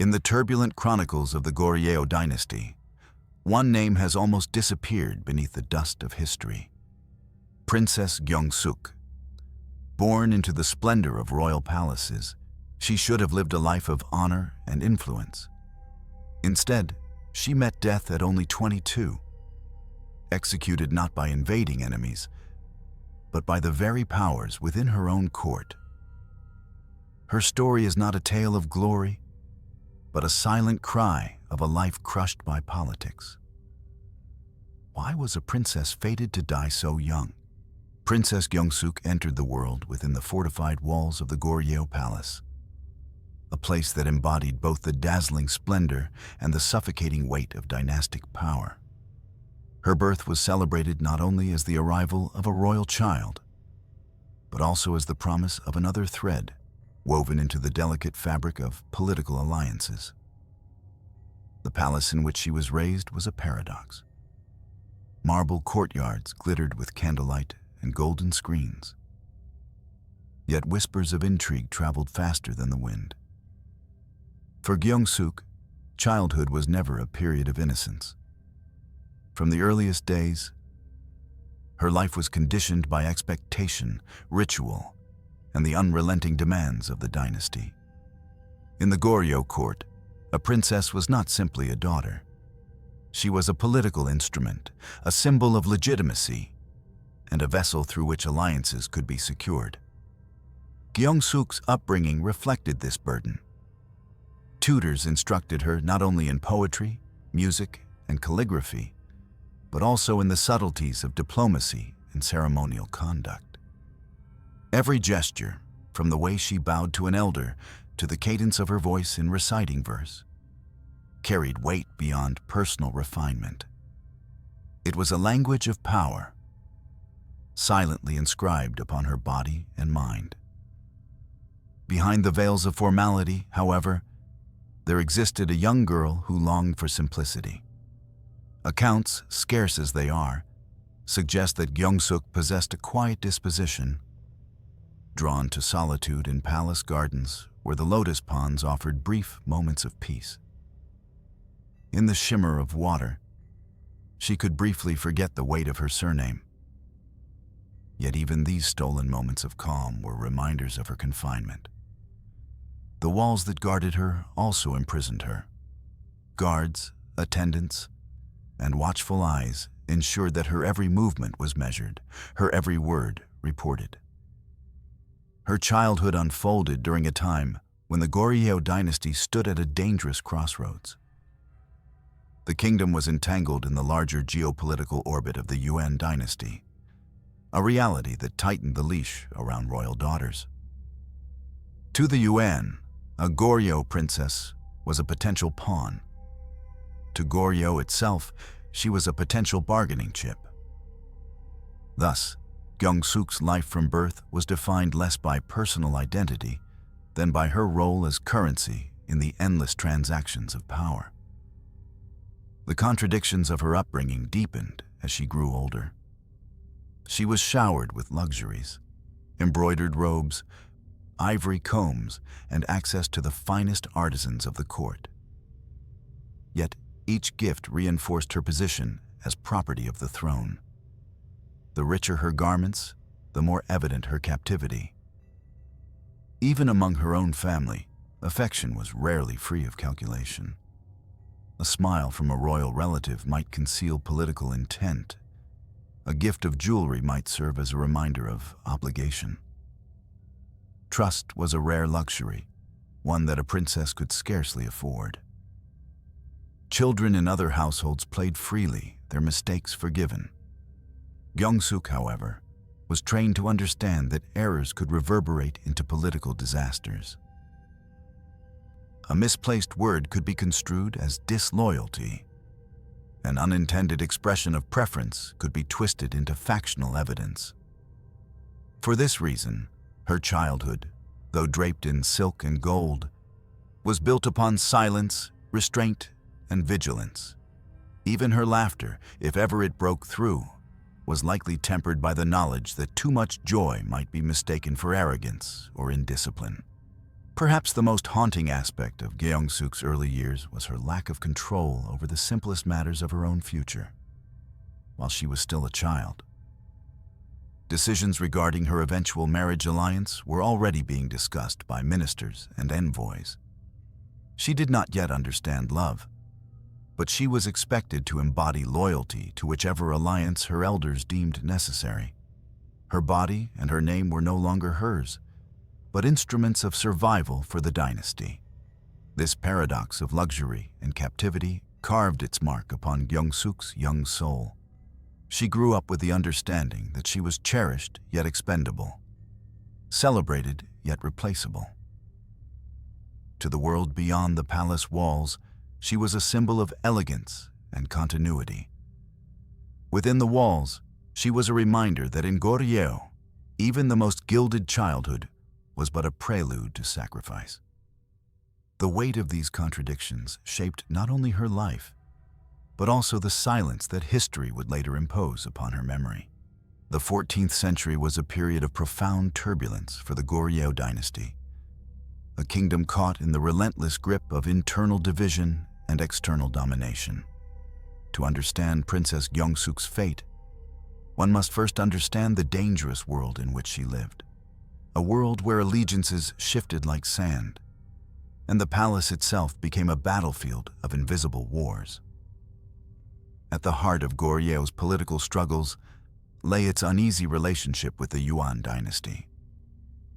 In the turbulent chronicles of the Goryeo dynasty, one name has almost disappeared beneath the dust of history. Princess Gyeongsuk. Born into the splendor of royal palaces, she should have lived a life of honor and influence. Instead, she met death at only 22, executed not by invading enemies, but by the very powers within her own court. Her story is not a tale of glory, but a silent cry of a life crushed by politics. Why was a princess fated to die so young? Princess Gyeongsuk entered the world within the fortified walls of the Goryeo Palace, a place that embodied both the dazzling splendor and the suffocating weight of dynastic power. Her birth was celebrated not only as the arrival of a royal child, but also as the promise of another thread woven into the delicate fabric of political alliances. The palace in which she was raised was a paradox. Marble courtyards glittered with candlelight and golden screens. Yet whispers of intrigue traveled faster than the wind. For Gyeongsuk, childhood was never a period of innocence. From the earliest days, her life was conditioned by expectation, ritual, and the unrelenting demands of the dynasty. In the Goryeo court, a princess was not simply a daughter. She was a political instrument, a symbol of legitimacy, and a vessel through which alliances could be secured. Gyeongsuk's upbringing reflected this burden. Tutors instructed her not only in poetry, music, and calligraphy, but also in the subtleties of diplomacy and ceremonial conduct. Every gesture, from the way she bowed to an elder to the cadence of her voice in reciting verse, carried weight beyond personal refinement. It was a language of power, silently inscribed upon her body and mind. Behind the veils of formality, however, there existed a young girl who longed for simplicity. Accounts, scarce as they are, suggest that Gyeongsuk possessed a quiet disposition, drawn to solitude in palace gardens where the lotus ponds offered brief moments of peace. In the shimmer of water, she could briefly forget the weight of her surname. Yet even these stolen moments of calm were reminders of her confinement. The walls that guarded her also imprisoned her. Guards, attendants, and watchful eyes ensured that her every movement was measured, her every word reported. Her childhood unfolded during a time when the Goryeo dynasty stood at a dangerous crossroads. The kingdom was entangled in the larger geopolitical orbit of the Yuan dynasty, a reality that tightened the leash around royal daughters. To the Yuan, a Goryeo princess was a potential pawn. To Goryeo itself, she was a potential bargaining chip. Thus, Gyeongsuk's life from birth was defined less by personal identity than by her role as currency in the endless transactions of power. The contradictions of her upbringing deepened as she grew older. She was showered with luxuries, embroidered robes, ivory combs, and access to the finest artisans of the court. Yet each gift reinforced her position as property of the throne. The richer her garments, the more evident her captivity. Even among her own family, affection was rarely free of calculation. A smile from a royal relative might conceal political intent. A gift of jewelry might serve as a reminder of obligation. Trust was a rare luxury, one that a princess could scarcely afford. Children in other households played freely, their mistakes forgiven. Gyeongsuk, however, was trained to understand that errors could reverberate into political disasters. A misplaced word could be construed as disloyalty. An unintended expression of preference could be twisted into factional evidence. For this reason, her childhood, though draped in silk and gold, was built upon silence, restraint, and vigilance. Even her laughter, if ever it broke through, was likely tempered by the knowledge that too much joy might be mistaken for arrogance or indiscipline. Perhaps the most haunting aspect of Gyeongsuk's early years was her lack of control over the simplest matters of her own future. While she was still a child, decisions regarding her eventual marriage alliance were already being discussed by ministers and envoys. She did not yet understand love, but she was expected to embody loyalty to whichever alliance her elders deemed necessary. Her body and her name were no longer hers, but instruments of survival for the dynasty. This paradox of luxury and captivity carved its mark upon Gyeongsuk's young soul. She grew up with the understanding that she was cherished yet expendable, celebrated yet replaceable. To the world beyond the palace walls, she was a symbol of elegance and continuity. Within the walls, she was a reminder that in Goryeo, even the most gilded childhood was but a prelude to sacrifice. The weight of these contradictions shaped not only her life, but also the silence that history would later impose upon her memory. The 14th century was a period of profound turbulence for the Goryeo dynasty, a kingdom caught in the relentless grip of internal division and external domination. To understand Princess Gyeongsuk's fate, one must first understand the dangerous world in which she lived, a world where allegiances shifted like sand, and the palace itself became a battlefield of invisible wars. At the heart of Goryeo's political struggles lay its uneasy relationship with the Yuan dynasty.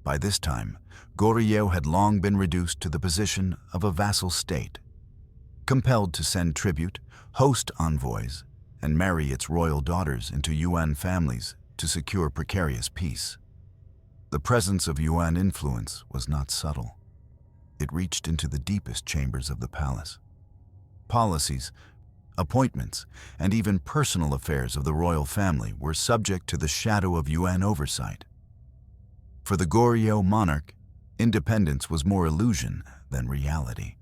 By this time, Goryeo had long been reduced to the position of a vassal state, compelled to send tribute, host envoys, and marry its royal daughters into Yuan families to secure precarious peace. The presence of Yuan influence was not subtle. It reached into the deepest chambers of the palace. Policies, appointments, and even personal affairs of the royal family were subject to the shadow of Yuan oversight. For the Goryeo monarch, independence was more illusion than reality.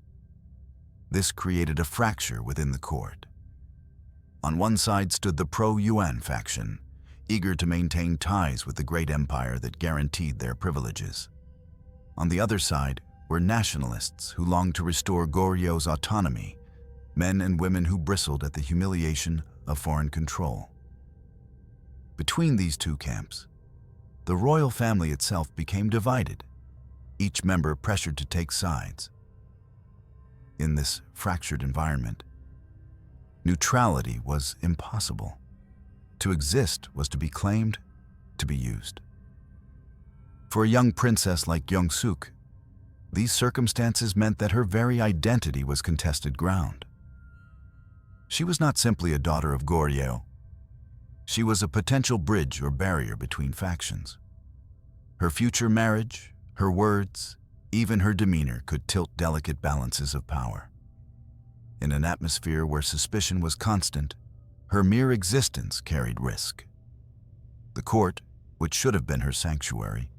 This created a fracture within the court. On one side stood the pro-Yuan faction, eager to maintain ties with the great empire that guaranteed their privileges. On the other side were nationalists who longed to restore Goryeo's autonomy, men and women who bristled at the humiliation of foreign control. Between these two camps, the royal family itself became divided, each member pressured to take sides. In this fractured environment, neutrality was impossible. To exist was to be claimed, to be used. For a young princess like Gyeongsuk, these circumstances meant that her very identity was contested ground. She was not simply a daughter of Goryeo. She was a potential bridge or barrier between factions. Her future marriage, her words, even her demeanor could tilt delicate balances of power. In an atmosphere where suspicion was constant, her mere existence carried risk. The court, which should have been her sanctuary,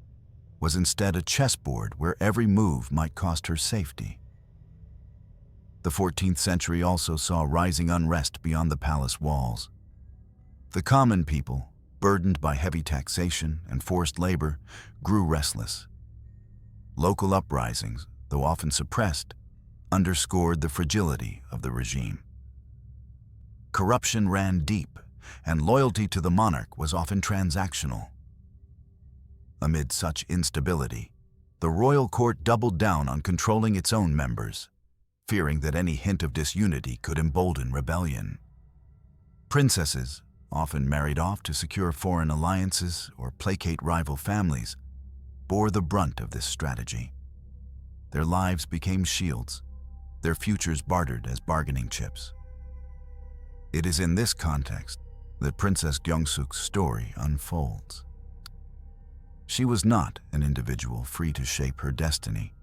was instead a chessboard where every move might cost her safety. The 14th century also saw rising unrest beyond the palace walls. The common people, burdened by heavy taxation and forced labor, grew restless. Local uprisings, though often suppressed, underscored the fragility of the regime. Corruption ran deep, and loyalty to the monarch was often transactional. Amid such instability, the royal court doubled down on controlling its own members, fearing that any hint of disunity could embolden rebellion. Princesses, often married off to secure foreign alliances or placate rival families, bore the brunt of this strategy. Their lives became shields, their futures bartered as bargaining chips. It is in this context that Princess Gyeongsuk's story unfolds. She was not an individual free to shape her destiny,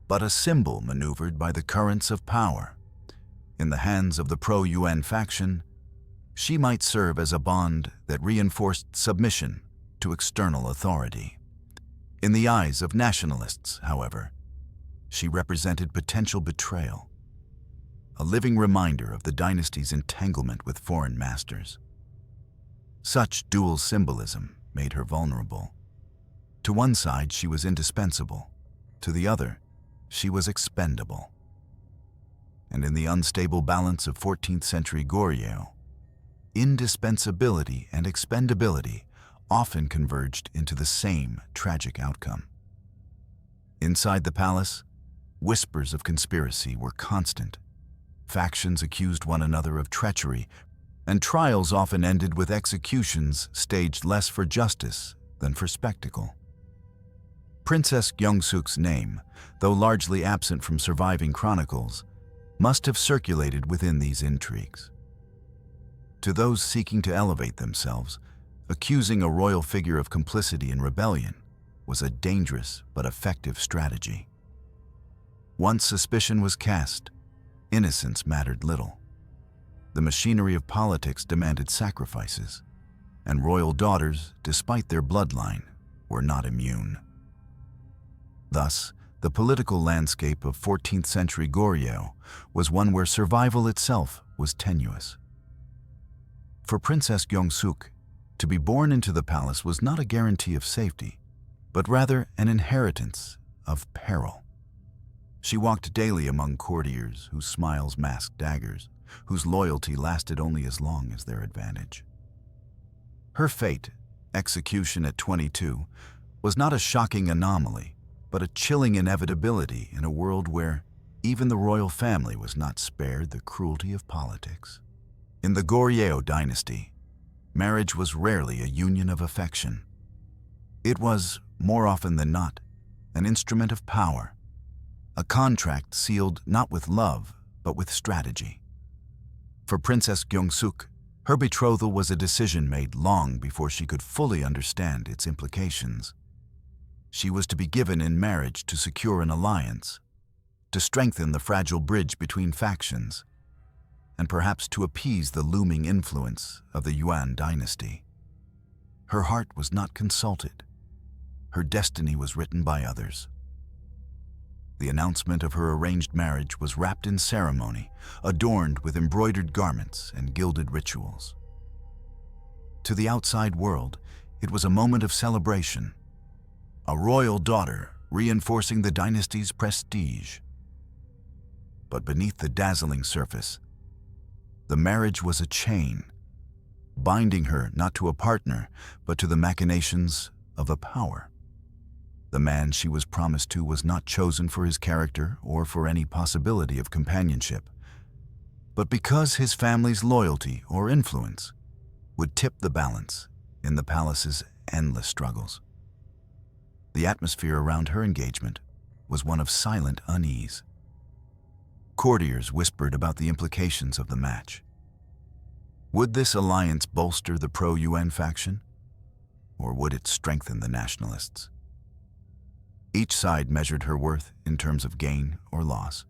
but a symbol maneuvered by the currents of power. In the hands of the pro-Yuan faction, she might serve as a bond that reinforced submission to external authority. In the eyes of nationalists, however, she represented potential betrayal, a living reminder of the dynasty's entanglement with foreign masters. Such dual symbolism made her vulnerable. To one side, she was indispensable, To the other, she was expendable. And in the unstable balance of 14th century Goryeo, indispensability and expendability often converged into the same tragic outcome. Inside the palace, whispers of conspiracy were constant. Factions accused one another of treachery, and trials often ended with executions staged less for justice than for spectacle. Princess Gyeongsuk's name, though largely absent from surviving chronicles, must have circulated within these intrigues. To those seeking to elevate themselves, accusing a royal figure of complicity in rebellion was a dangerous but effective strategy. Once suspicion was cast, innocence mattered little. The machinery of politics demanded sacrifices, and royal daughters, despite their bloodline, were not immune. Thus, the political landscape of 14th century Goryeo was one where survival itself was tenuous. For Princess Gyeongsuk, to be born into the palace was not a guarantee of safety, but rather an inheritance of peril. She walked daily among courtiers whose smiles masked daggers, whose loyalty lasted only as long as their advantage. Her fate, execution at 22, was not a shocking anomaly, but a chilling inevitability in a world where even the royal family was not spared the cruelty of politics. In the Goryeo dynasty, marriage was rarely a union of affection. It was, more often than not, an instrument of power, a contract sealed not with love, but with strategy. For Princess Gyeongsuk, her betrothal was a decision made long before she could fully understand its implications. She was to be given in marriage to secure an alliance, to strengthen the fragile bridge between factions, and perhaps to appease the looming influence of the Yuan dynasty. Her heart was not consulted. Her destiny was written by others. The announcement of her arranged marriage was wrapped in ceremony, adorned with embroidered garments and gilded rituals. To the outside world, it was a moment of celebration, a royal daughter reinforcing the dynasty's prestige. But beneath the dazzling surface, the marriage was a chain, binding her not to a partner, but to the machinations of a power. The man she was promised to was not chosen for his character or for any possibility of companionship, but because his family's loyalty or influence would tip the balance in the palace's endless struggles. The atmosphere around her engagement was one of silent unease. Courtiers whispered about the implications of the match. Would this alliance bolster the pro-UN faction, or would it strengthen the nationalists? Each side measured her worth in terms of gain or loss,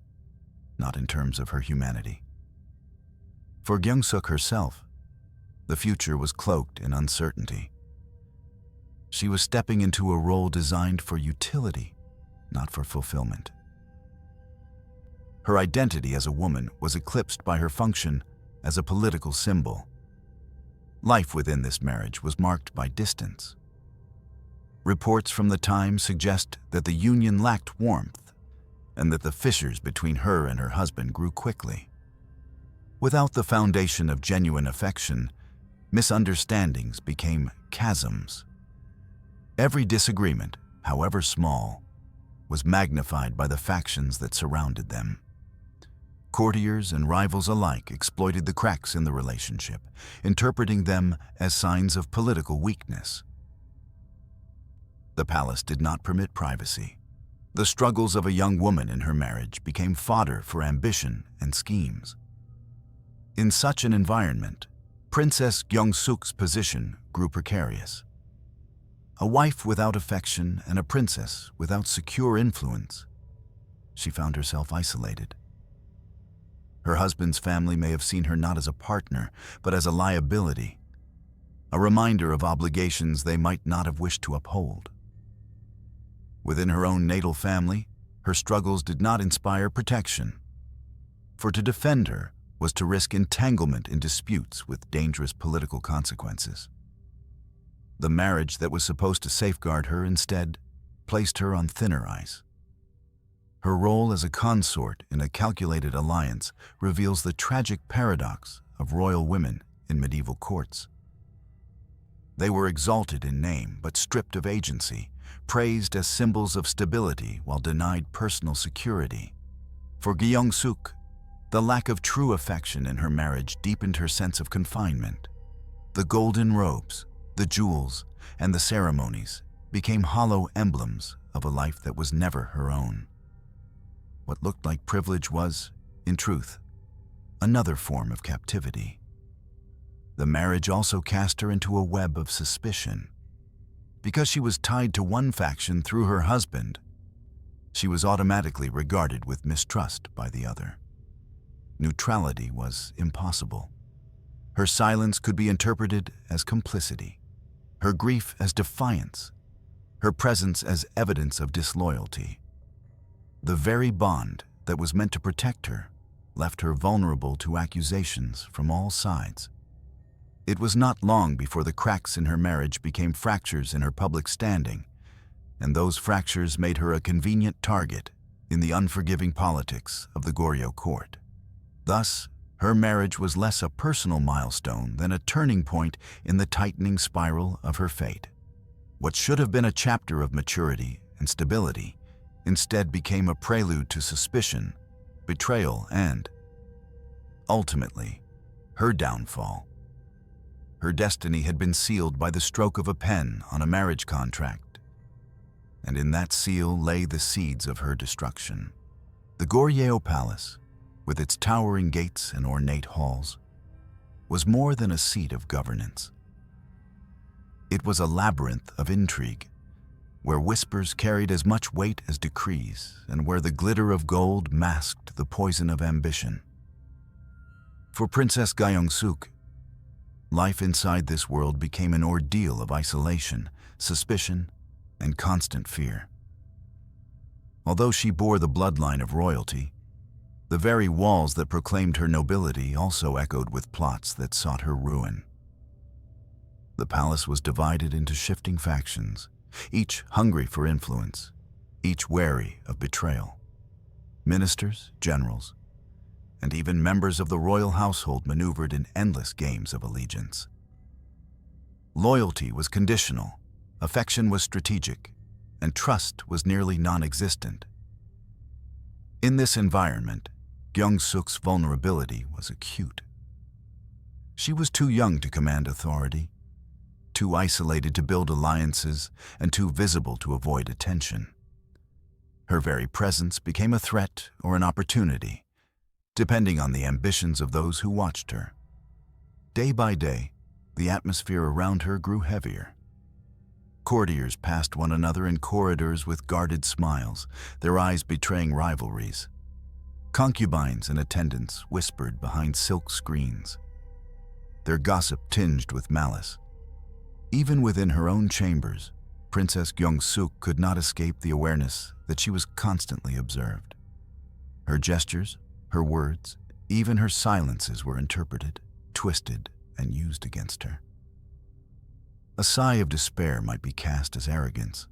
not in terms of her humanity. For Gyeongsuk herself, the future was cloaked in uncertainty. She was stepping into a role designed for utility, not for fulfillment. Her identity as a woman was eclipsed by her function as a political symbol. Life within this marriage was marked by distance. Reports from the time suggest that the union lacked warmth and that the fissures between her and her husband grew quickly. Without the foundation of genuine affection, misunderstandings became chasms. Every disagreement, however small, was magnified by the factions that surrounded them. Courtiers and rivals alike exploited the cracks in the relationship, interpreting them as signs of political weakness. The palace did not permit privacy. The struggles of a young woman in her marriage became fodder for ambition and schemes. In such an environment, Princess Gyeongsuk's position grew precarious. A wife without affection and a princess without secure influence, she found herself isolated. Her husband's family may have seen her not as a partner, but as a liability, a reminder of obligations they might not have wished to uphold. Within her own natal family, her struggles did not inspire protection, for to defend her was to risk entanglement in disputes with dangerous political consequences. The marriage that was supposed to safeguard her instead placed her on thinner ice. Her role as a consort in a calculated alliance reveals the tragic paradox of royal women in medieval courts. They were exalted in name but stripped of agency, praised as symbols of stability while denied personal security. For Gyeongsuk, the lack of true affection in her marriage deepened her sense of confinement. The golden robes, the jewels, and the ceremonies became hollow emblems of a life that was never her own. What looked like privilege was, in truth, another form of captivity. The marriage also cast her into a web of suspicion. Because she was tied to one faction through her husband, she was automatically regarded with mistrust by the other. Neutrality was impossible. Her silence could be interpreted as complicity, her grief as defiance, her presence as evidence of disloyalty. The very bond that was meant to protect her left her vulnerable to accusations from all sides. It was not long before the cracks in her marriage became fractures in her public standing, and those fractures made her a convenient target in the unforgiving politics of the Goryeo court. Thus, her marriage was less a personal milestone than a turning point in the tightening spiral of her fate. What should have been a chapter of maturity and stability instead became a prelude to suspicion, betrayal, and, ultimately, her downfall. Her destiny had been sealed by the stroke of a pen on a marriage contract, and in that seal lay the seeds of her destruction. The Goryeo Palace, with its towering gates and ornate halls, was more than a seat of governance. It was a labyrinth of intrigue, where whispers carried as much weight as decrees, and where the glitter of gold masked the poison of ambition. For Princess Gyeongsuk, life inside this world became an ordeal of isolation, suspicion, and constant fear. Although she bore the bloodline of royalty, the very walls that proclaimed her nobility also echoed with plots that sought her ruin. The palace was divided into shifting factions, each hungry for influence, each wary of betrayal. Ministers, generals, and even members of the royal household maneuvered in endless games of allegiance. Loyalty was conditional, affection was strategic, and trust was nearly non-existent. In this environment, Gyeongsuk's vulnerability was acute. She was too young to command authority, too isolated to build alliances, and too visible to avoid attention. Her very presence became a threat or an opportunity, depending on the ambitions of those who watched her. Day by day, the atmosphere around her grew heavier. Courtiers passed one another in corridors with guarded smiles, their eyes betraying rivalries. Concubines in attendance whispered behind silk screens, their gossip tinged with malice. Even within her own chambers, Princess Gyeongsuk could not escape the awareness that she was constantly observed. Her gestures, her words, even her silences were interpreted, twisted, and used against her. A sigh of despair might be cast as arrogance.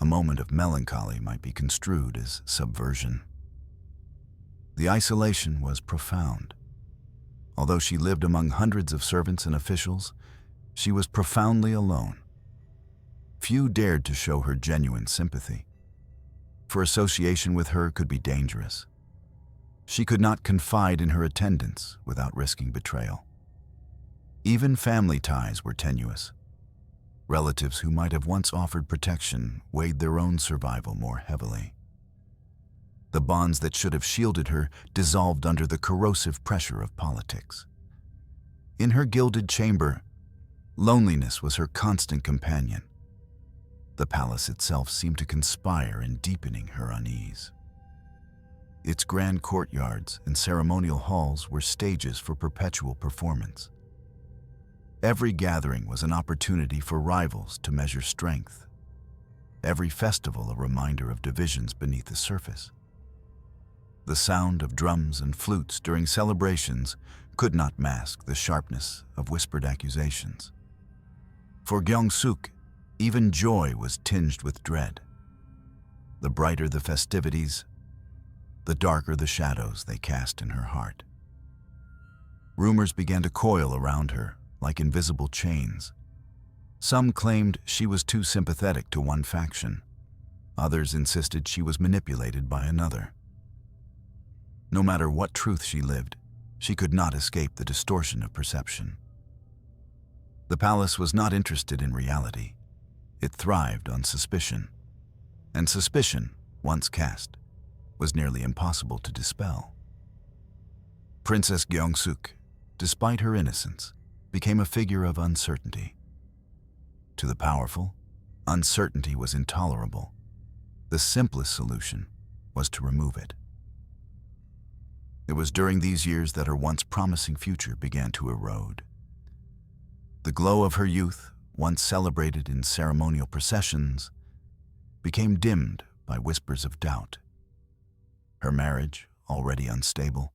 A moment of melancholy might be construed as subversion. The isolation was profound. Although she lived among hundreds of servants and officials, she was profoundly alone. Few dared to show her genuine sympathy, for association with her could be dangerous. She could not confide in her attendants without risking betrayal. Even family ties were tenuous. Relatives who might have once offered protection weighed their own survival more heavily. The bonds that should have shielded her dissolved under the corrosive pressure of politics. In her gilded chamber, loneliness was her constant companion. The palace itself seemed to conspire in deepening her unease. Its grand courtyards and ceremonial halls were stages for perpetual performance. Every gathering was an opportunity for rivals to measure strength. Every festival a reminder of divisions beneath the surface. The sound of drums and flutes during celebrations could not mask the sharpness of whispered accusations. For Gyeongsuk, even joy was tinged with dread. The brighter the festivities, the darker the shadows they cast in her heart. Rumors began to coil around her like invisible chains. Some claimed she was too sympathetic to one faction. Others insisted she was manipulated by another. No matter what truth she lived, she could not escape the distortion of perception. The palace was not interested in reality. It thrived on suspicion. And suspicion, once cast, was nearly impossible to dispel. Princess Gyeongsuk, despite her innocence, became a figure of uncertainty. To the powerful, uncertainty was intolerable. The simplest solution was to remove it. It was during these years that her once promising future began to erode. The glow of her youth, once celebrated in ceremonial processions, became dimmed by whispers of doubt. Her marriage, already unstable,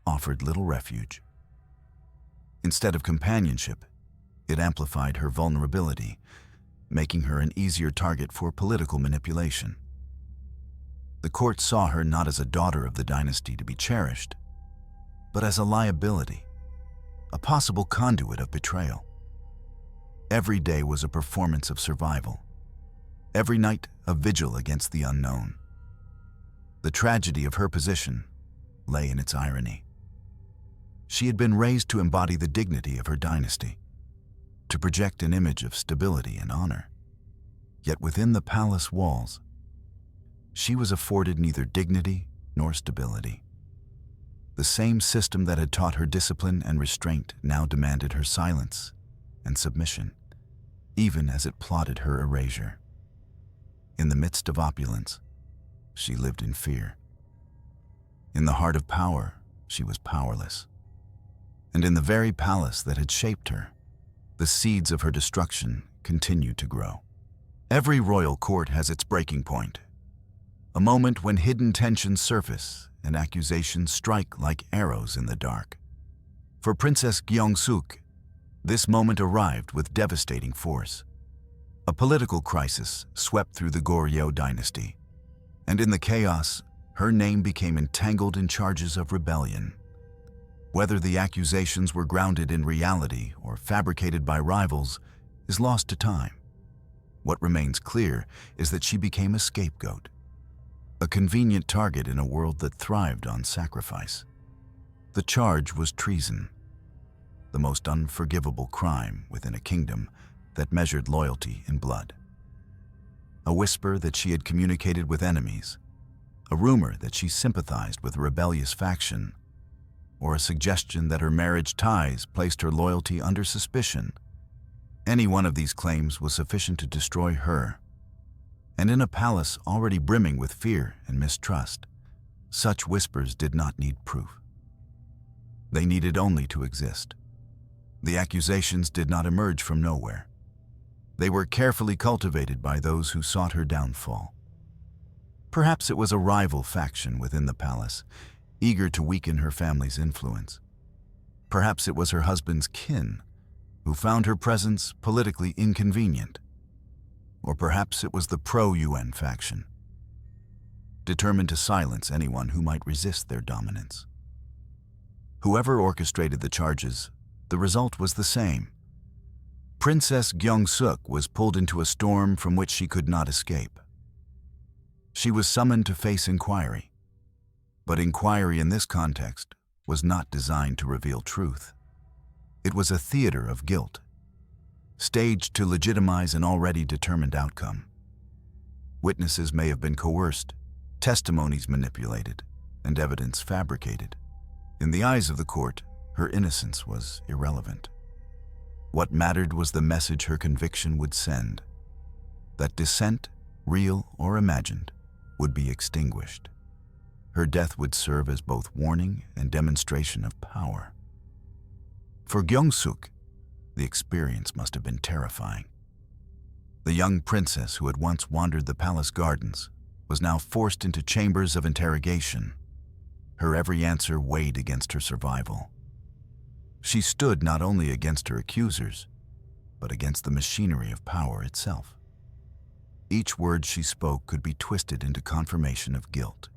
offered little refuge. Instead of companionship, it amplified her vulnerability, making her an easier target for political manipulation. The court saw her not as a daughter of the dynasty to be cherished, but as a liability, a possible conduit of betrayal. Every day was a performance of survival. Every night, a vigil against the unknown. The tragedy of her position lay in its irony. She had been raised to embody the dignity of her dynasty, to project an image of stability and honor. Yet within the palace walls, she was afforded neither dignity nor stability. The same system that had taught her discipline and restraint now demanded her silence and submission, even as it plotted her erasure. In the midst of opulence, she lived in fear. In the heart of power, she was powerless. And in the very palace that had shaped her, the seeds of her destruction continued to grow. Every royal court has its breaking point, a moment when hidden tensions surface and accusations strike like arrows in the dark. For Princess Gyeongsuk, this moment arrived with devastating force. A political crisis swept through the Goryeo dynasty, and in the chaos, her name became entangled in charges of rebellion. Whether the accusations were grounded in reality or fabricated by rivals is lost to time. What remains clear is that she became a scapegoat, a convenient target in a world that thrived on sacrifice. The charge was treason, the most unforgivable crime within a kingdom that measured loyalty in blood. A whisper that she had communicated with enemies, a rumor that she sympathized with a rebellious faction, or a suggestion that her marriage ties placed her loyalty under suspicion. Any one of these claims was sufficient to destroy her. And in a palace already brimming with fear and mistrust, such whispers did not need proof. They needed only to exist. The accusations did not emerge from nowhere. They were carefully cultivated by those who sought her downfall. Perhaps it was a rival faction within the palace, eager to weaken her family's influence. Perhaps it was her husband's kin, who found her presence politically inconvenient. Or perhaps it was the pro-UN faction, determined to silence anyone who might resist their dominance. Whoever orchestrated the charges, the result was the same. Princess Gyeongsuk was pulled into a storm from which she could not escape. She was summoned to face inquiry. But inquiry in this context was not designed to reveal truth. It was a theater of guilt, staged to legitimize an already determined outcome. Witnesses may have been coerced, testimonies manipulated, and evidence fabricated. In the eyes of the court, her innocence was irrelevant. What mattered was the message her conviction would send, that dissent, real or imagined, would be extinguished. Her death would serve as both warning and demonstration of power. For Gyeongsuk, the experience must have been terrifying. The young princess who had once wandered the palace gardens was now forced into chambers of interrogation. Her every answer weighed against her survival. She stood not only against her accusers, but against the machinery of power itself. Each word she spoke could be twisted into confirmation of guilt.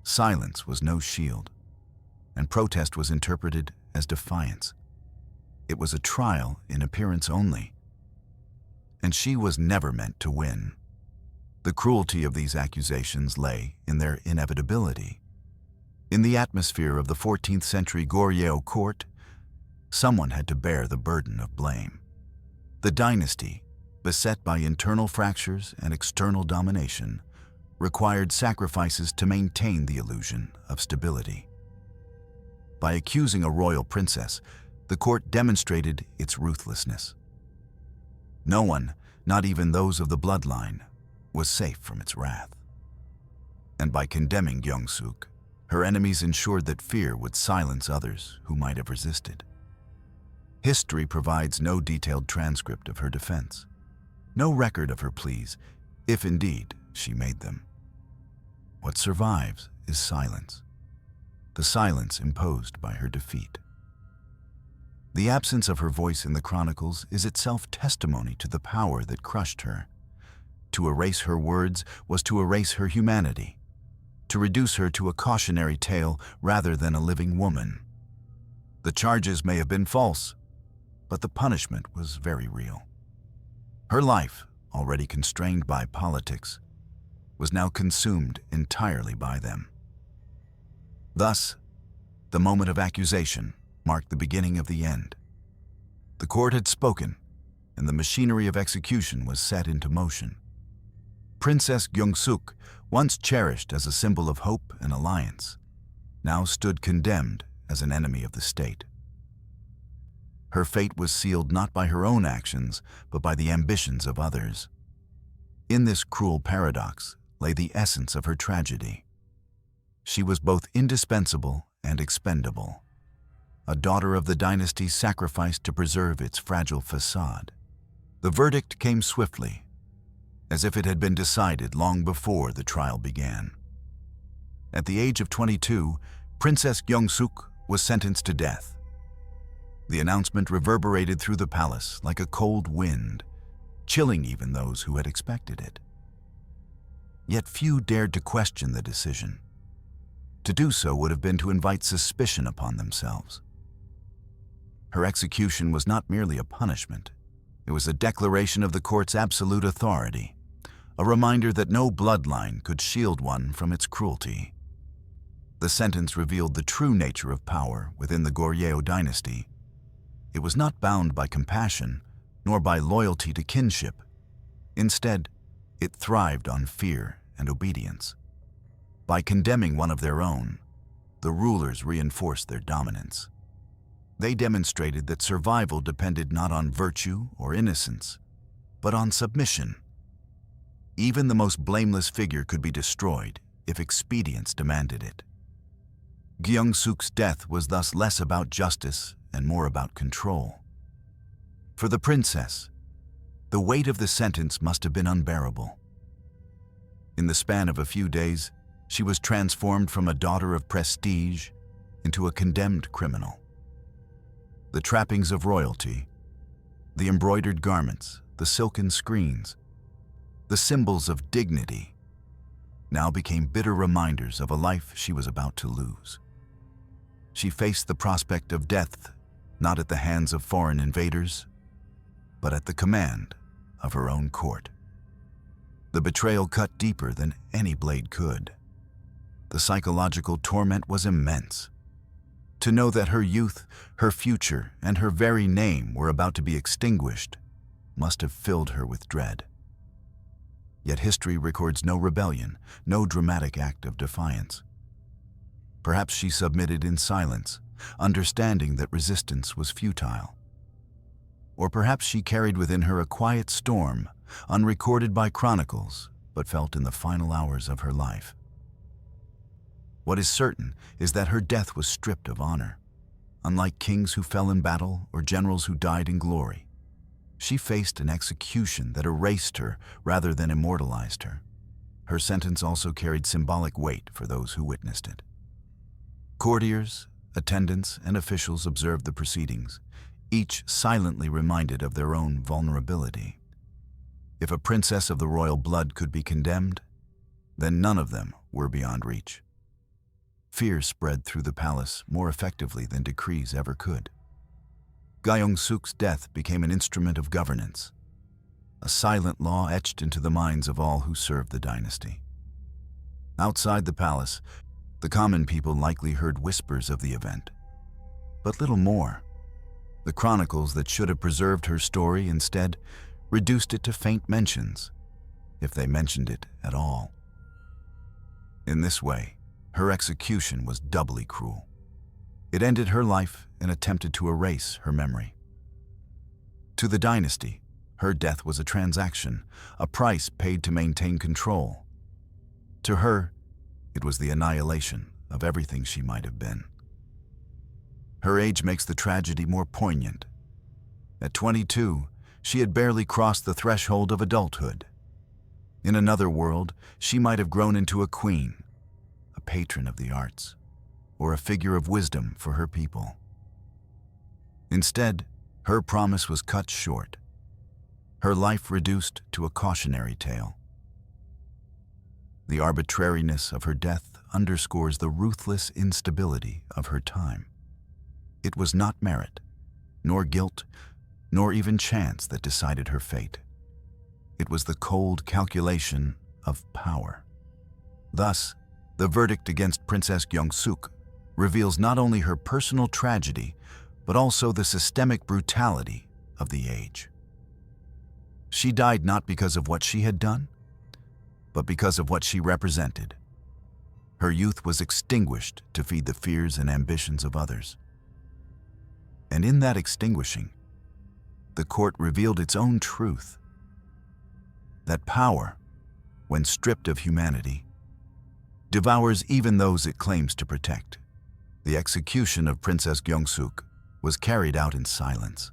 silence was no shield, and protest was interpreted as defiance. It was a trial in appearance only, and she was never meant to win. The cruelty of these accusations lay in their inevitability. In the atmosphere of the 14th century Goryeo court, someone had to bear the burden of blame. The dynasty, beset by internal fractures and external domination, required sacrifices to maintain the illusion of stability. By accusing a royal princess, the court demonstrated its ruthlessness. No one, not even those of the bloodline, was safe from its wrath. And by condemning Gyeongsuk, her enemies ensured that fear would silence others who might have resisted. History provides no detailed transcript of her defense, no record of her pleas, if indeed she made them. What survives is silence, the silence imposed by her defeat. The absence of her voice in the chronicles is itself testimony to the power that crushed her. To erase her words was to erase her humanity, to reduce her to a cautionary tale rather than a living woman. The charges may have been false, but the punishment was very real. Her life, already constrained by politics, was now consumed entirely by them. Thus, the moment of accusation marked the beginning of the end. The court had spoken, and the machinery of execution was set into motion. Princess Gyeongsuk, once cherished as a symbol of hope and alliance, now stood condemned as an enemy of the state. Her fate was sealed not by her own actions, but by the ambitions of others. In this cruel paradox lay the essence of her tragedy. She was both indispensable and expendable, a daughter of the dynasty sacrificed to preserve its fragile facade. The verdict came swiftly, as if it had been decided long before the trial began. At the age of 22, Princess Gyeongsuk was sentenced to death. The announcement reverberated through the palace like a cold wind, chilling even those who had expected it. Yet few dared to question the decision. To do so would have been to invite suspicion upon themselves. Her execution was not merely a punishment. It was a declaration of the court's absolute authority, a reminder that no bloodline could shield one from its cruelty. The sentence revealed the true nature of power within the Goryeo dynasty. It was not bound by compassion, nor by loyalty to kinship. Instead, it thrived on fear and obedience. By condemning one of their own, the rulers reinforced their dominance. They demonstrated that survival depended not on virtue or innocence, but on submission. Even the most blameless figure could be destroyed if expedience demanded it. Gyeongsuk's death was thus less about justice and more about control. For the princess, the weight of the sentence must have been unbearable. In the span of a few days, she was transformed from a daughter of prestige into a condemned criminal. The trappings of royalty, the embroidered garments, the silken screens, the symbols of dignity, now became bitter reminders of a life she was about to lose. She faced the prospect of death not at the hands of foreign invaders, but at the command of her own court. The betrayal cut deeper than any blade could. The psychological torment was immense. To know that her youth, her future, and her very name were about to be extinguished must have filled her with dread. Yet history records no rebellion, no dramatic act of defiance. Perhaps she submitted in silence, understanding that resistance was futile. Or perhaps she carried within her a quiet storm, unrecorded by chronicles, but felt in the final hours of her life. What is certain is that her death was stripped of honor. Unlike kings who fell in battle or generals who died in glory, she faced an execution that erased her rather than immortalized her. Her sentence also carried symbolic weight for those who witnessed it. Courtiers, attendants, and officials observed the proceedings, each silently reminded of their own vulnerability. If a princess of the royal blood could be condemned, then none of them were beyond reach. Fear spread through the palace more effectively than decrees ever could. Gyeongsuk's death became an instrument of governance, a silent law etched into the minds of all who served the dynasty. Outside the palace, the common people likely heard whispers of the event, but little more. The chronicles that should have preserved her story instead reduced it to faint mentions, if they mentioned it at all. In this way, her execution was doubly cruel. It ended her life and attempted to erase her memory. To the dynasty, her death was a transaction, a price paid to maintain control. To her, it was the annihilation of everything she might have been. Her age makes the tragedy more poignant. At 22, she had barely crossed the threshold of adulthood. In another world, she might have grown into a queen, a patron of the arts, or a figure of wisdom for her people. Instead, her promise was cut short, her life reduced to a cautionary tale. The arbitrariness of her death underscores the ruthless instability of her time. It was not merit, nor guilt, nor even chance that decided her fate. It was the cold calculation of power. Thus, the verdict against Princess Gyeongsuk reveals not only her personal tragedy, but also the systemic brutality of the age. She died not because of what she had done, but because of what she represented. Her youth was extinguished to feed the fears and ambitions of others. And in that extinguishing, the court revealed its own truth: that power, when stripped of humanity, devours even those it claims to protect. The execution of Princess Gyeongsuk was carried out in silence.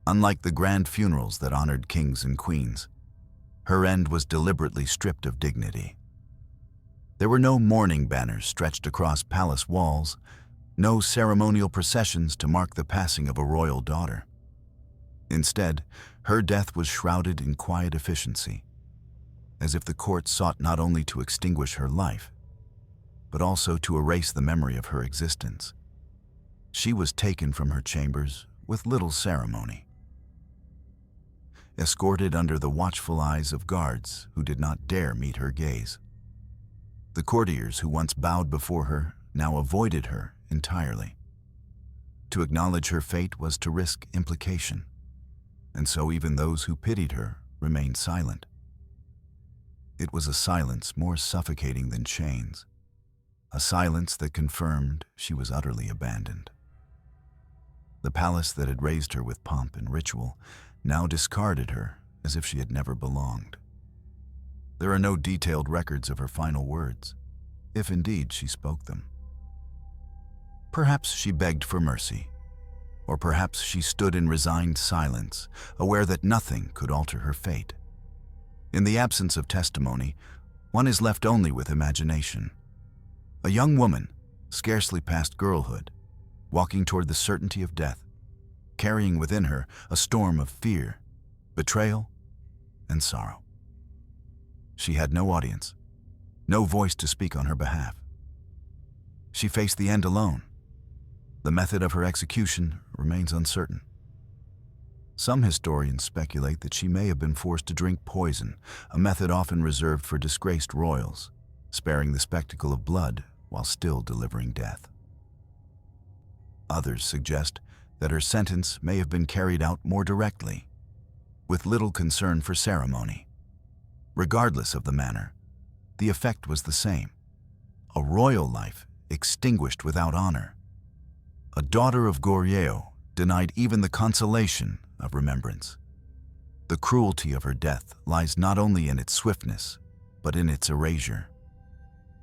Unlike the grand funerals that honored kings and queens, her end was deliberately stripped of dignity. There were no mourning banners stretched across palace walls, no ceremonial processions to mark the passing of a royal daughter. Instead, her death was shrouded in quiet efficiency, as if the court sought not only to extinguish her life, but also to erase the memory of her existence. She was taken from her chambers with little ceremony, escorted under the watchful eyes of guards who did not dare meet her gaze. The courtiers who once bowed before her now avoided her entirely. To acknowledge her fate was to risk implication, and so even those who pitied her remained silent. It was a silence more suffocating than chains, a silence that confirmed she was utterly abandoned. The palace that had raised her with pomp and ritual now discarded her as if she had never belonged. There are no detailed records of her final words, if indeed she spoke them. Perhaps she begged for mercy, or perhaps she stood in resigned silence, aware that nothing could alter her fate. In the absence of testimony, one is left only with imagination. A young woman, scarcely past girlhood, walking toward the certainty of death, carrying within her a storm of fear, betrayal, and sorrow. She had no audience, no voice to speak on her behalf. She faced the end alone. The method of her execution remains uncertain. Some historians speculate that she may have been forced to drink poison, a method often reserved for disgraced royals, sparing the spectacle of blood while still delivering death. Others suggest that her sentence may have been carried out more directly, with little concern for ceremony. Regardless of the manner, the effect was the same: a royal life extinguished without honor. A daughter of Goryeo denied even the consolation of remembrance. The cruelty of her death lies not only in its swiftness, but in its erasure.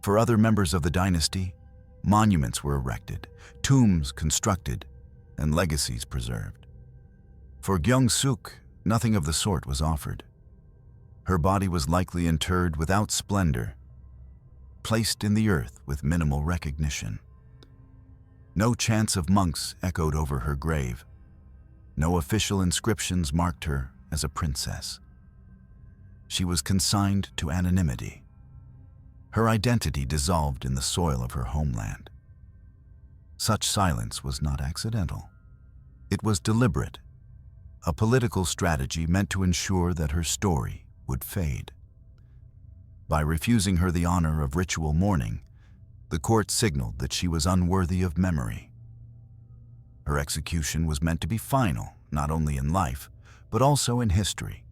For other members of the dynasty, monuments were erected, tombs constructed, and legacies preserved. For Gyeongsuk, nothing of the sort was offered. Her body was likely interred without splendor, placed in the earth with minimal recognition. No chants of monks echoed over her grave. No official inscriptions marked her as a princess. She was consigned to anonymity. her identity dissolved in the soil of her homeland. Such silence was not accidental. It was deliberate, a political strategy meant to ensure that her story would fade. By refusing her the honor of ritual mourning, the court signaled that she was unworthy of memory. Her execution was meant to be final, not only in life, but also in history.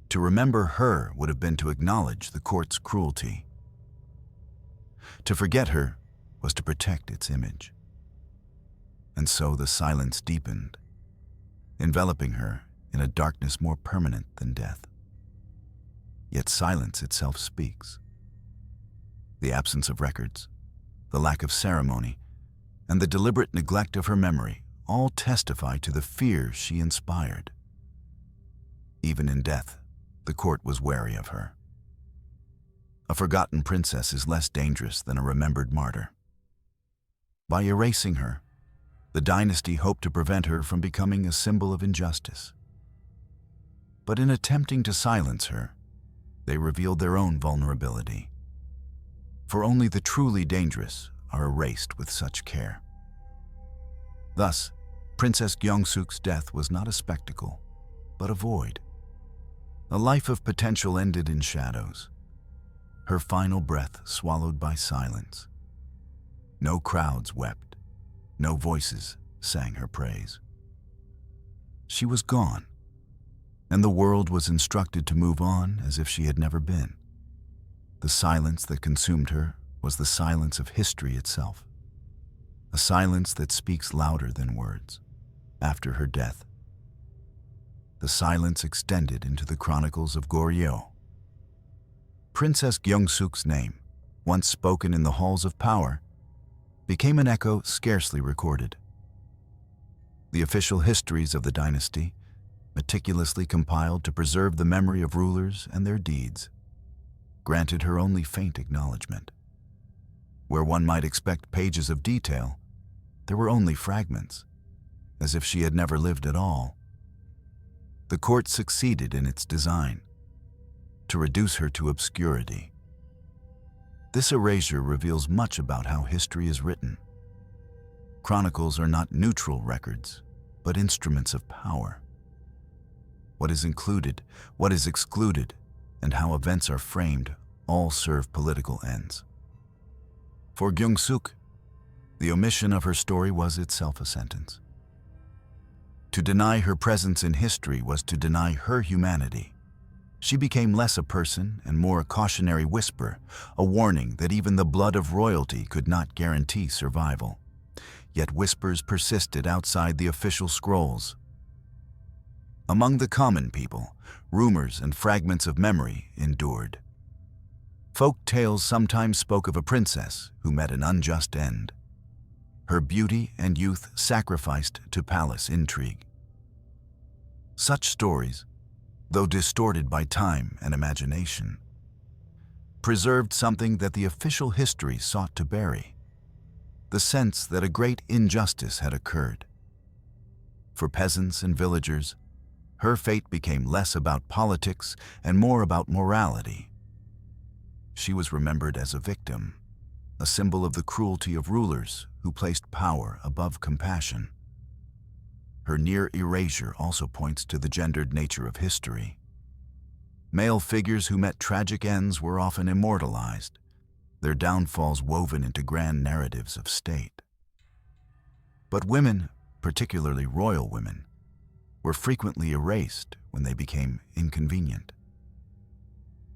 To remember her would have been to acknowledge the court's cruelty. To forget her was to protect its image. And so the silence deepened, enveloping her in a darkness more permanent than death. Yet silence itself speaks. The absence of records, the lack of ceremony, and the deliberate neglect of her memory all testify to the fear she inspired. Even in death, the court was wary of her. A forgotten princess is less dangerous than a remembered martyr. By erasing her, the dynasty hoped to prevent her from becoming a symbol of injustice. But in attempting to silence her, they revealed their own vulnerability. For only the truly dangerous are erased with such care. Thus, Princess Gyeongsuk's death was not a spectacle, but a void. A life of potential ended in shadows, her final breath swallowed by silence. No crowds wept, no voices sang her praise. She was gone, and the world was instructed to move on as if she had never been. The silence that consumed her was the silence of history itself, a silence that speaks louder than words. After her death, the silence extended into the chronicles of Goryeo. Princess Gyeongsuk's name, once spoken in the halls of power, became an echo scarcely recorded. The official histories of the dynasty, meticulously compiled to preserve the memory of rulers and their deeds, granted her only faint acknowledgement. Where one might expect pages of detail, there were only fragments, as if she had never lived at all. The court succeeded in its design, to reduce her to obscurity. This erasure reveals much about how history is written. Chronicles are not neutral records, but instruments of power. What is included, what is excluded, and how events are framed all serve political ends. For Gyeongsuk, the omission of her story was itself a sentence. To deny her presence in history was to deny her humanity. She became less a person and more a cautionary whisper, a warning that even the blood of royalty could not guarantee survival. Yet whispers persisted outside the official scrolls. Among the common people, rumors and fragments of memory endured. Folk tales sometimes spoke of a princess who met an unjust end. Her beauty and youth sacrificed to palace intrigue. Such stories, though distorted by time and imagination, preserved something that the official history sought to bury: the sense that a great injustice had occurred. For peasants and villagers, her fate became less about politics and more about morality. She was remembered as a victim, a symbol of the cruelty of rulers who placed power above compassion. Her near erasure also points to the gendered nature of history. Male figures who met tragic ends were often immortalized, their downfalls woven into grand narratives of state. But women, particularly royal women, were frequently erased when they became inconvenient.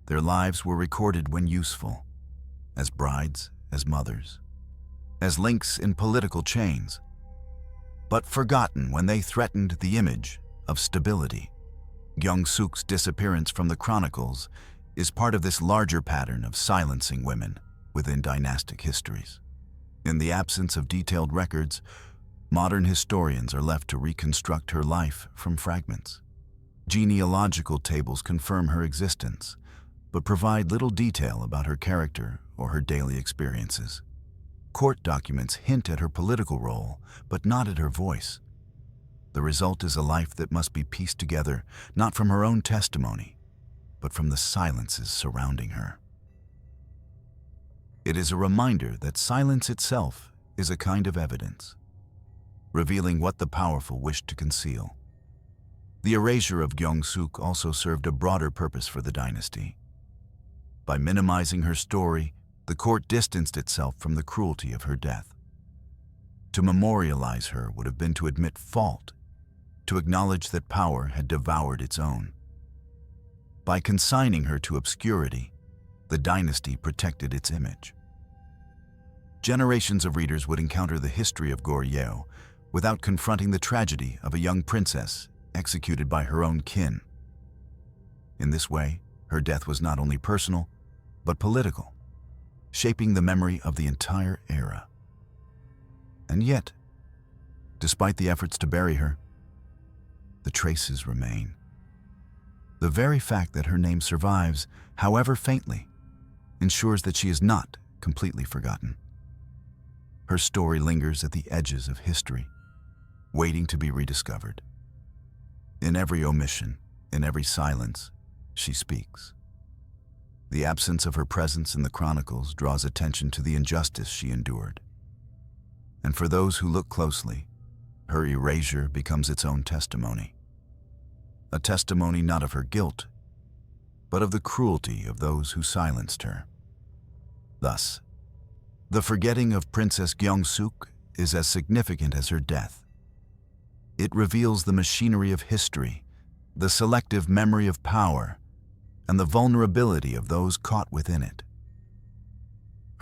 Their lives were recorded when useful, as brides, as mothers, as links in political chains, but forgotten when they threatened the image of stability. Gyeongsuk's disappearance from the chronicles is part of this larger pattern of silencing women within dynastic histories. In the absence of detailed records, modern historians are left to reconstruct her life from fragments. Genealogical tables confirm her existence, but provide little detail about her character or her daily experiences. Court documents hint at her political role, but not at her voice. The result is a life that must be pieced together, not from her own testimony, but from the silences surrounding her. It is a reminder that silence itself is a kind of evidence, revealing what the powerful wished to conceal. The erasure of Gyeongsuk also served a broader purpose for the dynasty. By minimizing her story, the court distanced itself from the cruelty of her death. To memorialize her would have been to admit fault, to acknowledge that power had devoured its own. By consigning her to obscurity, the dynasty protected its image. Generations of readers would encounter the history of Goryeo without confronting the tragedy of a young princess executed by her own kin. In this way, her death was not only personal, but political, shaping the memory of the entire era. And yet, despite the efforts to bury her, the traces remain. The very fact that her name survives, however faintly, ensures that she is not completely forgotten. Her story lingers at the edges of history, waiting to be rediscovered. In every omission, in every silence, she speaks. The absence of her presence in the chronicles draws attention to the injustice she endured. And for those who look closely, her erasure becomes its own testimony. A testimony not of her guilt, but of the cruelty of those who silenced her. Thus, the forgetting of Princess Gyeongsuk is as significant as her death. It reveals the machinery of history, the selective memory of power, and the vulnerability of those caught within it.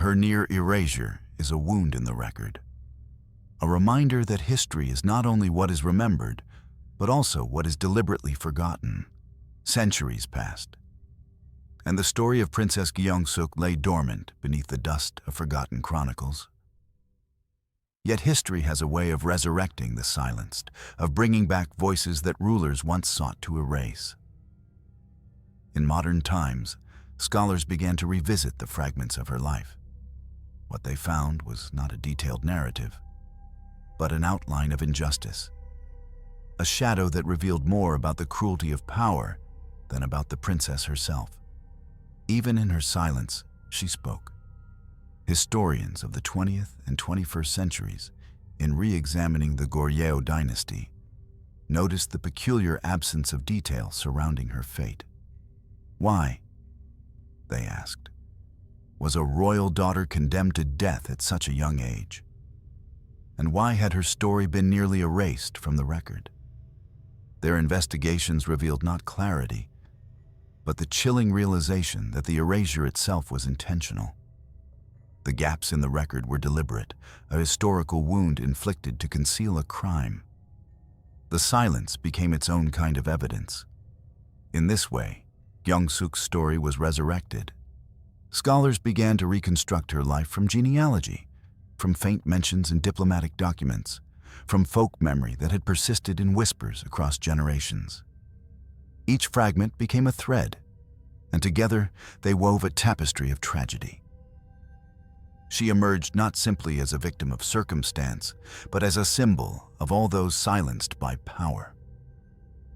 Her near erasure is a wound in the record, a reminder that history is not only what is remembered, but also what is deliberately forgotten. Centuries passed, and the story of Princess Gyeongsuk lay dormant beneath the dust of forgotten chronicles. Yet history has a way of resurrecting the silenced, of bringing back voices that rulers once sought to erase. In modern times, scholars began to revisit the fragments of her life. What they found was not a detailed narrative, but an outline of injustice, a shadow that revealed more about the cruelty of power than about the princess herself. Even in her silence, she spoke. Historians of the 20th and 21st centuries, in re-examining the Goryeo dynasty, noticed the peculiar absence of detail surrounding her fate. Why, they asked, was a royal daughter condemned to death at such a young age? And why had her story been nearly erased from the record? Their investigations revealed not clarity, but the chilling realization that the erasure itself was intentional. The gaps in the record were deliberate, a historical wound inflicted to conceal a crime. The silence became its own kind of evidence. In this way, Gyeongsuk's story was resurrected. Scholars began to reconstruct her life from genealogy, from faint mentions in diplomatic documents, from folk memory that had persisted in whispers across generations. Each fragment became a thread, and together they wove a tapestry of tragedy. She emerged not simply as a victim of circumstance, but as a symbol of all those silenced by power.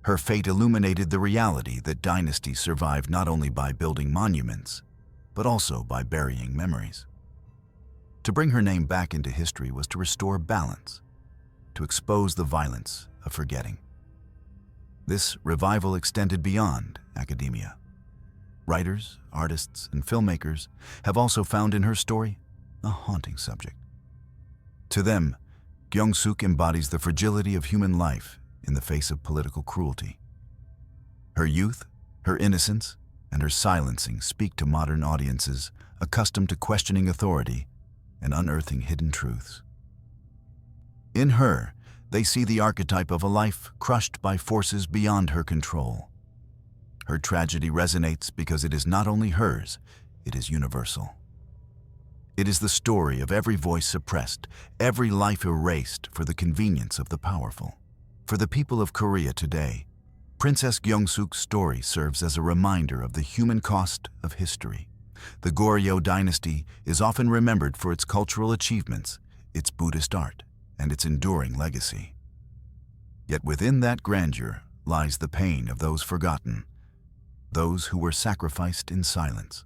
Her fate illuminated the reality that dynasties survive not only by building monuments, but also by burying memories. To bring her name back into history was to restore balance, to expose the violence of forgetting. This revival extended beyond academia. Writers, artists, and filmmakers have also found in her story a haunting subject. To them, Gyeongsuk embodies the fragility of human life in the face of political cruelty. Her youth, her innocence, and her silencing speak to modern audiences accustomed to questioning authority and unearthing hidden truths. In her, they see the archetype of a life crushed by forces beyond her control. Her tragedy resonates because it is not only hers, it is universal. It is the story of every voice suppressed, every life erased for the convenience of the powerful. For the people of Korea today, Princess Gyeongsuk's story serves as a reminder of the human cost of history. The Goryeo dynasty is often remembered for its cultural achievements, its Buddhist art, and its enduring legacy. Yet within that grandeur lies the pain of those forgotten, those who were sacrificed in silence.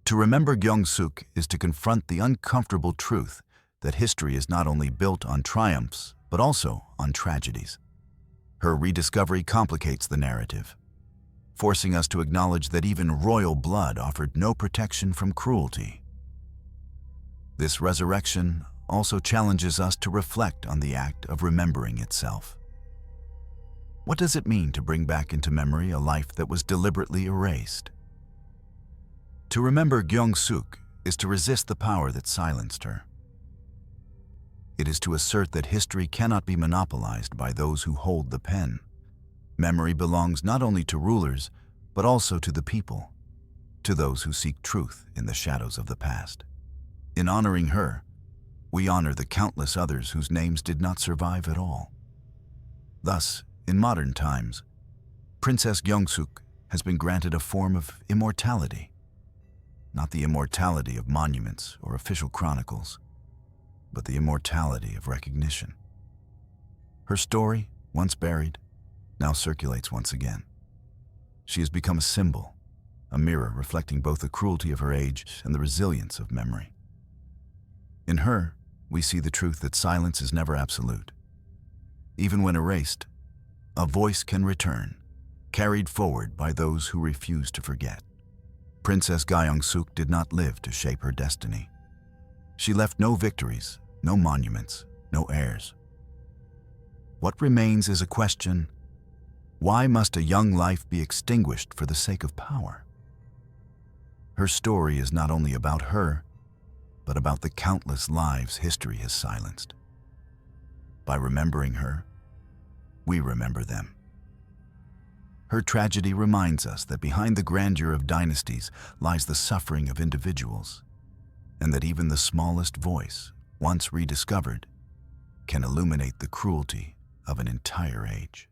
To remember Gyeongsuk is to confront the uncomfortable truth that history is not only built on triumphs, but also on tragedies. Her rediscovery complicates the narrative, forcing us to acknowledge that even royal blood offered no protection from cruelty. This resurrection also challenges us to reflect on the act of remembering itself. What does it mean to bring back into memory a life that was deliberately erased? To remember Gyeongsuk is to resist the power that silenced her. It is to assert that history cannot be monopolized by those who hold the pen. Memory belongs not only to rulers, but also to the people, to those who seek truth in the shadows of the past. In honoring her, we honor the countless others whose names did not survive at all. Thus, in modern times, Princess Gyeongsuk has been granted a form of immortality, not the immortality of monuments or official chronicles, but the immortality of recognition. Her story, once buried, now circulates once again. She has become a symbol, a mirror reflecting both the cruelty of her age and the resilience of memory. In her, we see the truth that silence is never absolute. Even when erased, a voice can return, carried forward by those who refuse to forget. Princess Gyeongsuk did not live to shape her destiny. She left no victories, no monuments, no heirs. What remains is a question: why must a young life be extinguished for the sake of power? Her story is not only about her, but about the countless lives history has silenced. By remembering her, we remember them. Her tragedy reminds us that behind the grandeur of dynasties lies the suffering of individuals, and that even the smallest voice, once rediscovered, can illuminate the cruelty of an entire age.